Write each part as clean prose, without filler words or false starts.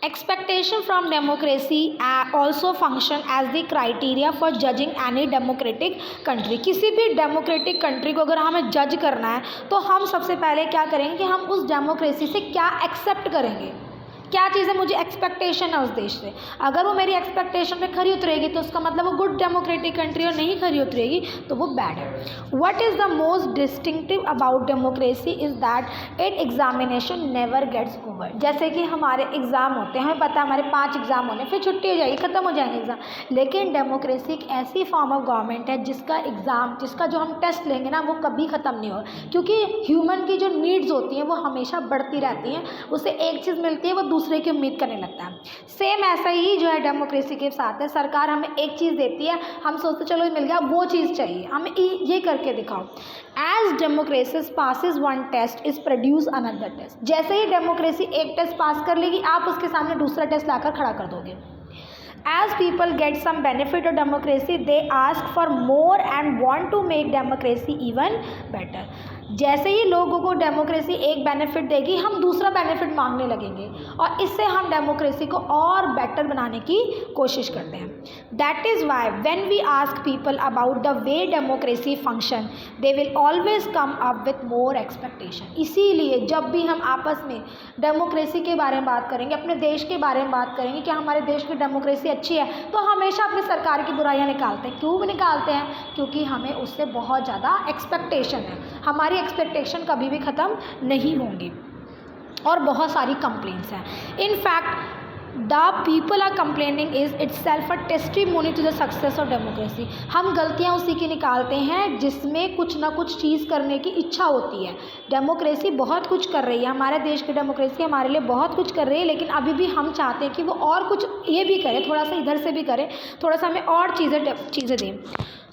Expectation from democracy also function as the criteria for judging any democratic country. किसी भी democratic country को अगर हमें जज करना है तो हम सबसे पहले क्या करेंगे कि हम उस डेमोक्रेसी से क्या एक्सेप्ट करेंगे, क्या चीज़ें मुझे एक्सपेक्टेशन है उस देश से। अगर वो मेरी एक्सपेक्टेशन पे खरी उतरेगी तो उसका मतलब वो गुड डेमोक्रेटिक कंट्री, और नहीं खरी उतरेगी तो वो बैड है। What is the most distinctive about democracy is that it examination never gets over. जैसे कि हमारे एग्ज़ाम होते हैं, हमें पता है हमारे 5 एग्ज़ाम होने, फिर छुट्टी हो जाएगी, ख़त्म हो जाएंगे एग्ज़ाम। लेकिन डेमोक्रेसी एक ऐसी फॉर्म ऑफ गवर्नमेंट है जिसका एग्ज़ाम, जिसका जो हम टेस्ट लेंगे ना, वो कभी ख़त्म नहीं होगा, क्योंकि ह्यूमन की जो नीड्स होती हैं वो हमेशा बढ़ती रहती हैं। उसे एक चीज़ मिलती है, वो दूसरे की उम्मीद करने लगता है। सेम ऐसा ही जो है डेमोक्रेसी के साथ है। सरकार हमें एक चीज़ देती है, हम सोचते चलो ये मिल गया, वो चीज़ चाहिए, हमें ये करके दिखाओ। As democracy passes one test is produce another test. जैसे ही डेमोक्रेसी एक टेस्ट पास कर लेगी, आप उसके सामने दूसरा टेस्ट लाकर खड़ा कर दोगे। As people get some benefit of democracy, they ask for more and want to make democracy even better. जैसे ही लोगों को डेमोक्रेसी एक बेनिफिट देगी, हम दूसरा बेनिफिट मांगने लगेंगे और इससे हम डेमोक्रेसी को और बेटर बनाने की कोशिश करते हैं। That is why when we ask people about the way democracy function, they will always come up with more expectation. इसीलिए जब भी हम आपस में डेमोक्रेसी के बारे में बात करेंगे, अपने देश के बारे में बात करेंगे कि हमारे देश की डेमोक्रेसी अच्छी है, तो हमेशा अपनी सरकार की बुराइयां निकालते हैं। क्यों निकालते हैं? क्योंकि हमें उससे बहुत ज़्यादा एक्सपेक्टेशन है। हमारी एक्सपेक्टेशन कभी भी ख़त्म नहीं होंगी और बहुत सारी कंप्लेंट्स हैं। In fact the people are complaining is itself a testimony to the success of democracy. हम गलतियाँ उसी की निकालते हैं जिसमें कुछ ना कुछ चीज़ करने की इच्छा होती है। डेमोक्रेसी बहुत कुछ कर रही है, हमारे देश की डेमोक्रेसी हमारे लिए बहुत कुछ कर रही है, लेकिन अभी भी हम चाहते हैं कि वो और कुछ ये भी करे, थोड़ा सा इधर से भी करे, थोड़ा सा हमें और चीज़ें दें।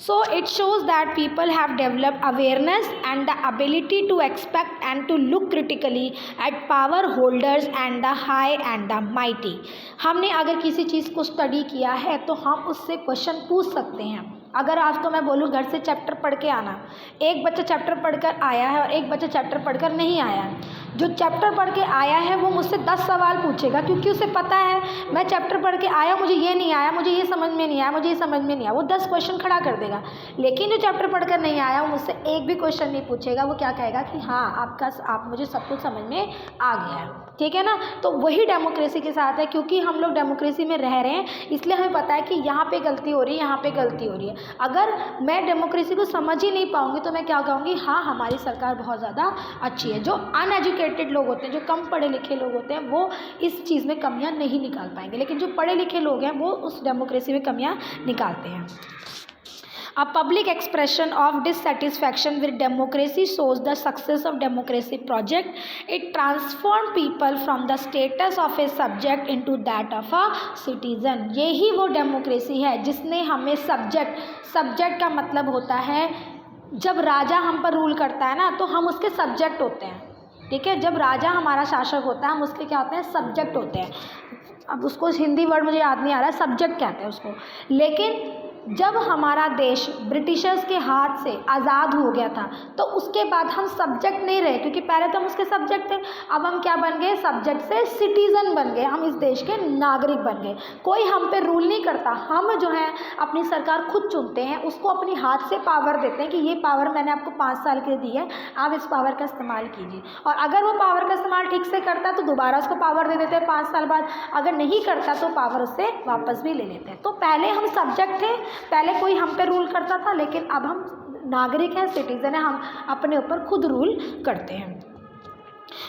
So it shows that people have developed awareness and the ability to expect and to look critically at power holders and the high and the mighty. हमने अगर किसी चीज़ को स्टडी किया है तो हम उससे क्वेश्चन पूछ सकते हैं। अगर आज तो मैं बोलूँ घर से चैप्टर पढ़ के आना, एक बच्चा चैप्टर पढ़कर आया है और एक बच्चा चैप्टर पढ़कर नहीं आया है। जो चैप्टर पढ़ के आया है वो मुझसे 10 सवाल पूछेगा, क्योंकि उसे पता है मैं चैप्टर पढ़ के आया, मुझे ये नहीं आया, मुझे ये समझ में नहीं आया, मुझे ये समझ में नहीं आया, वो 10 क्वेश्चन खड़ा कर देगा। लेकिन जो चैप्टर पढ़कर नहीं आया वो मुझसे एक भी क्वेश्चन नहीं पूछेगा, वो क्या कहेगा कि हाँ आप मुझे सब कुछ समझ में आ गया है। ठीक है ना? तो वही डेमोक्रेसी के साथ है, क्योंकि हम लोग डेमोक्रेसी में रह रहे हैं इसलिए हमें पता है कि यहाँ पे गलती हो रही है, यहाँ पे गलती हो रही है। अगर मैं डेमोक्रेसी को समझ ही नहीं पाऊँगी तो मैं क्या कहूँगी, हाँ हमारी सरकार बहुत ज़्यादा अच्छी है। जो अनएजुकेटेड लोग होते हैं, जो कम पढ़े लिखे लोग होते हैं, वो इस चीज़ में कमियाँ नहीं निकाल पाएंगे, लेकिन जो पढ़े लिखे लोग हैं वो उस डेमोक्रेसी में कमियाँ निकालते हैं। A public expression of dissatisfaction with democracy shows the success of democracy project. It transforms people from the status of a subject into that of a citizen. यही वो डेमोक्रेसी है जिसने हमें सब्जेक्ट का मतलब होता है जब राजा हम पर रूल करता है ना तो हम उसके सब्जेक्ट होते हैं। ठीक है? जब राजा हमारा शासक होता है हम उसके क्या होते हैं? सब्जेक्ट होते हैं। अब उसको हिंदी वर्ड मुझे याद नहीं आ रहा, सब्जेक्ट कहते हैं उसको। लेकिन जब हमारा देश ब्रिटिशर्स के हाथ से आज़ाद हो गया था तो उसके बाद हम सब्जेक्ट नहीं रहे, क्योंकि पहले तो हम उसके सब्जेक्ट थे। अब हम क्या बन गए? सब्जेक्ट से सिटीज़न बन गए, हम इस देश के नागरिक बन गए। कोई हम पे रूल नहीं करता, हम जो है अपनी सरकार खुद चुनते हैं, उसको अपनी हाथ से पावर देते हैं कि ये पावर मैंने आपको 5 साल के लिए दी है, आप इस पावर का इस्तेमाल कीजिए। और अगर वो पावर का इस्तेमाल ठीक से करता है तो दोबारा उसको पावर दे देते हैं 5 साल बाद, अगर नहीं करता तो पावर उससे वापस भी ले लेते हैं। तो पहले हम सब्जेक्ट थे, पहले कोई हम पे रूल करता था, लेकिन अब हम नागरिक हैं, सिटीजन हैं, हम अपने ऊपर खुद रूल करते हैं।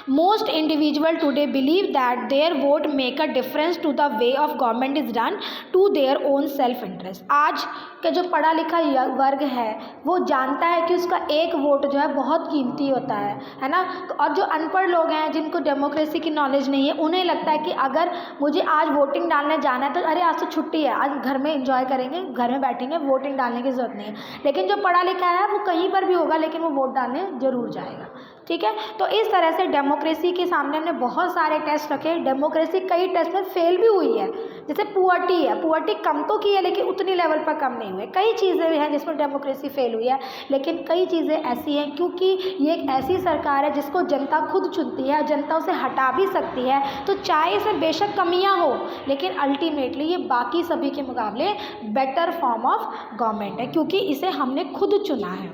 Most individual today believe that their vote make a difference to the way of government is done to their own self interest. आज का जो पढ़ा लिखा वर्ग है वो जानता है कि उसका एक वोट जो है बहुत कीमती होता है ना। और जो अनपढ़ लोग हैं जिनको डेमोक्रेसी की नॉलेज नहीं है, उन्हें लगता है कि अगर मुझे आज वोटिंग डालने जाना है तो अरे आज तो छुट्टी है, आज घर में एंजॉय करेंगे, घर में बैठेंगे, वोटिंग डालने की ज़रूरत नहीं है। लेकिन जो पढ़ा लिखा है वो कहीं पर भी होगा लेकिन वो वोट डालने ज़रूर जाएगा। ठीक है। तो इस तरह से डेमोक्रेसी के सामने हमने बहुत सारे टेस्ट रखे। डेमोक्रेसी कई टेस्ट में फेल भी हुई है, जैसे पुअर्टी है, पुअर्टी कम तो की है लेकिन उतनी लेवल पर कम नहीं हुई। कई चीज़ें हैं जिसमें डेमोक्रेसी फेल हुई है, लेकिन कई चीज़ें ऐसी हैं क्योंकि ये एक ऐसी सरकार है जिसको जनता खुद चुनती है, जनता उसे हटा भी सकती है। तो चाहे इसमें बेशक कमियां हो, लेकिन अल्टीमेटली ये बाकी सभी के मुकाबले बेटर फॉर्म ऑफ गवर्नमेंट है, क्योंकि इसे हमने खुद चुना है।